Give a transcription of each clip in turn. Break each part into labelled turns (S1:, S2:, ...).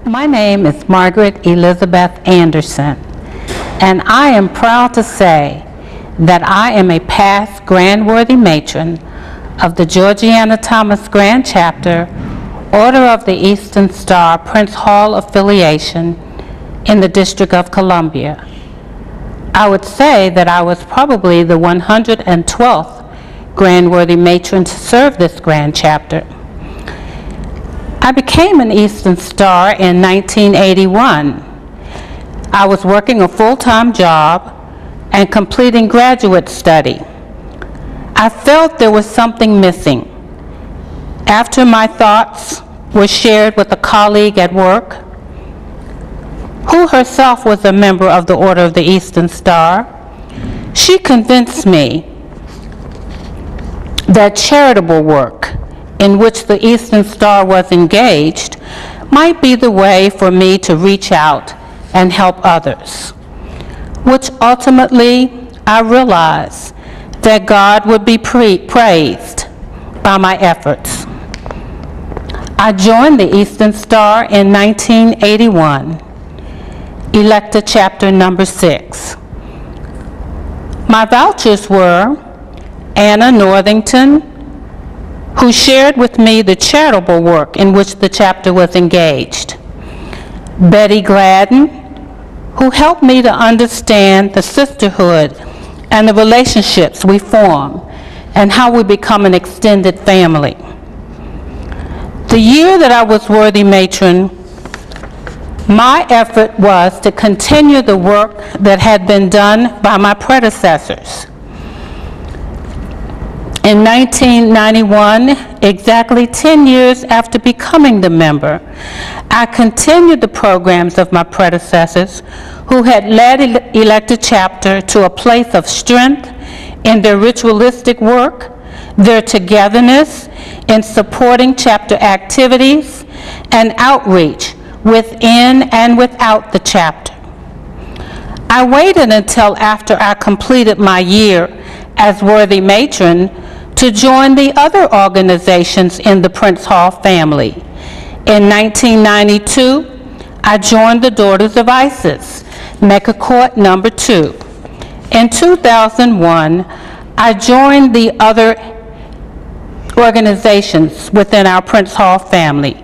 S1: My name is Margaret Elizabeth Anderson, and I am proud to say that I am a past Grand-Worthy Matron of the Georgiana Thomas Grand Chapter, Order of the Eastern Star, Prince Hall affiliation in the District of Columbia. I would say that I was probably the 112th Grand-Worthy Matron to serve this Grand Chapter. I became an Eastern Star in 1981. I was working a full-time job and completing graduate study. I felt there was something missing. After my thoughts were shared with a colleague at work, who herself was a member of the Order of the Eastern Star, she convinced me that charitable work in which the Eastern Star was engaged might be the way for me to reach out and help others, which ultimately I realized that God would be praised by my efforts. I joined the Eastern Star in 1981, elected chapter number 6. My vouchers were Anna Northington, who shared with me the charitable work in which the chapter was engaged. Betty Gladden, who helped me to understand the sisterhood and the relationships we form and how we become an extended family. The year that I was worthy matron, my effort was to continue the work that had been done by my predecessors. In 1991, exactly 10 years after becoming the member, I continued the programs of my predecessors who had led elected chapter to a place of strength in their ritualistic work, their togetherness in supporting chapter activities, and outreach within and without the chapter. I waited until after I completed my year as worthy matron to join the other organizations in the Prince Hall family. In 1992, I joined the Daughters of Isis, Mecca Court number 2. In 2001, I joined the other organizations within our Prince Hall family,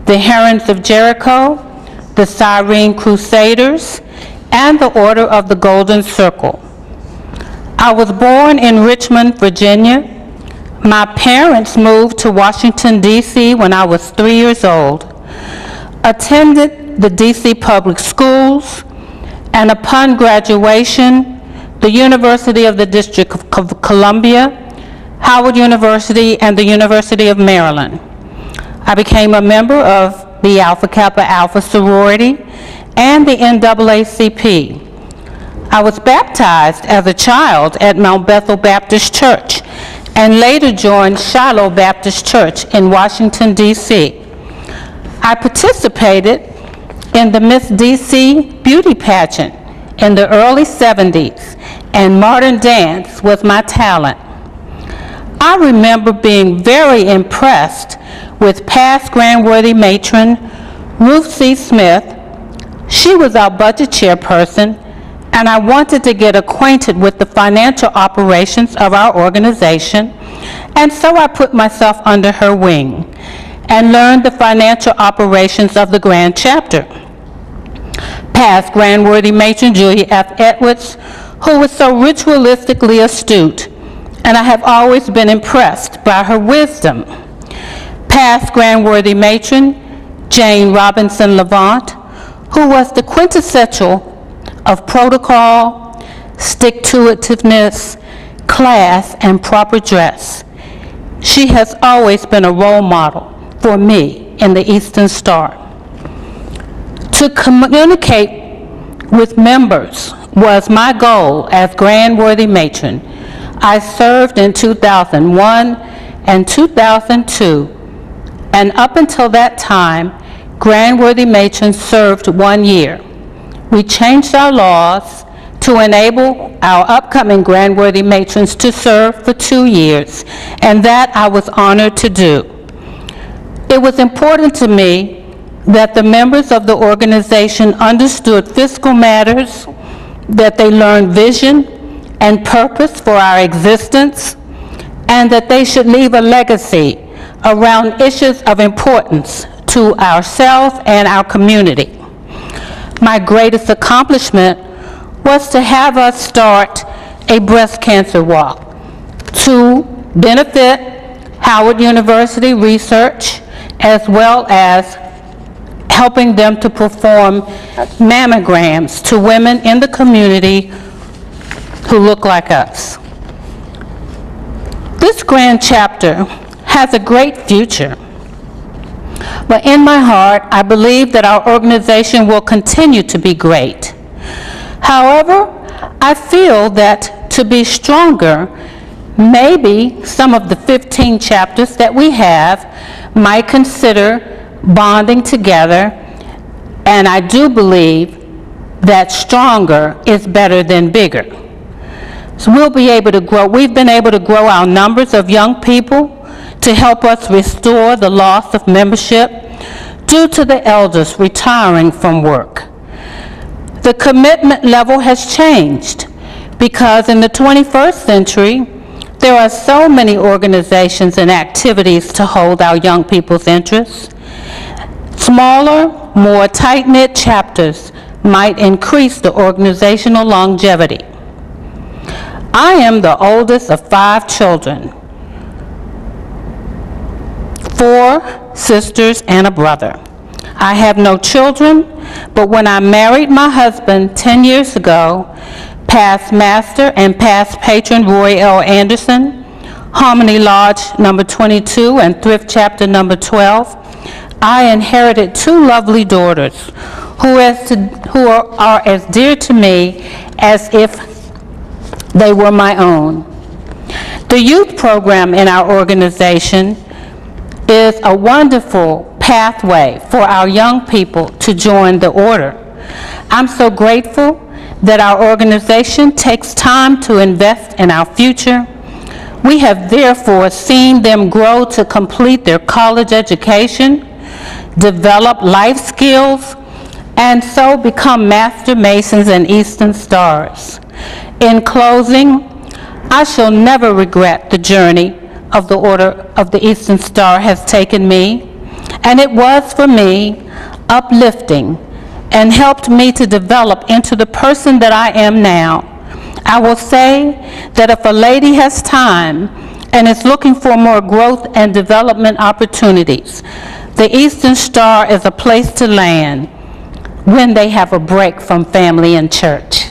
S1: the Herons of Jericho, the Cyrene Crusaders, and the Order of the Golden Circle. I was born in Richmond, Virginia. My parents moved to Washington, D.C. when I was 3 years old, attended the D.C. public schools, and upon graduation, the University of the District of Columbia, Howard University, and the University of Maryland. I became a member of the Alpha Kappa Alpha sorority and the NAACP. I was baptized as a child at Mount Bethel Baptist Church and later joined Shiloh Baptist Church in Washington, D.C. I participated in the Miss D.C. beauty pageant in the early 70s, and modern dance was my talent. I remember being very impressed with past Grand-Worthy matron Ruth C. Smith. She was our budget chairperson, and I wanted to get acquainted with the financial operations of our organization, and so I put myself under her wing and learned the financial operations of the Grand Chapter. Past Grand-Worthy matron Julia F. Edwards, who was so ritualistically astute, and I have always been impressed by her wisdom. Past Grand-Worthy matron Jane Robinson Levant, who was the quintessential of protocol, stick-to-itiveness, class, and proper dress. She has always been a role model for me in the Eastern Star. To communicate with members was my goal as Grand-Worthy matron. I served in 2001 and 2002, and up until that time, Grand-Worthy matrons served 1 year. We changed our laws to enable our upcoming Grand-Worthy matrons to serve for 2 years, and that I was honored to do. It was important to me that the members of the organization understood fiscal matters, that they learned vision and purpose for our existence, and that they should leave a legacy around issues of importance to ourselves and our community. My greatest accomplishment was to have us start a breast cancer walk to benefit Howard University research, as well as helping them to perform mammograms to women in the community who look like us. This grand chapter has a great future, but in my heart, I believe that our organization will continue to be great. However, I feel that to be stronger, maybe some of the 15 chapters that we have might consider bonding together, and I do believe that stronger is better than bigger. So we'll be able to grow. We've been able to grow our numbers of young people to help us restore the loss of membership due to the elders retiring from work. The commitment level has changed because in the 21st century, there are so many organizations and activities to hold our young people's interests. Smaller, more tight-knit chapters might increase the organizational longevity. I am the oldest of 5 children, 4 sisters and a brother. I have no children, but when I married my husband 10 years ago, past master and past patron Roy L. Anderson, Harmony Lodge number 22 and Thrift chapter number 12, I inherited 2 lovely daughters who are as dear to me as if they were my own. The youth program in our organization is a wonderful pathway for our young people to join the order. I'm so grateful that our organization takes time to invest in our future. We have therefore seen them grow to complete their college education, develop life skills, and so become Master Masons and Eastern Stars. In closing, I shall never regret the journey of the Order of the Eastern Star has taken me, and it was for me uplifting and helped me to develop into the person that I am now. I will say that if a lady has time and is looking for more growth and development opportunities, the Eastern Star is a place to land when they have a break from family and church.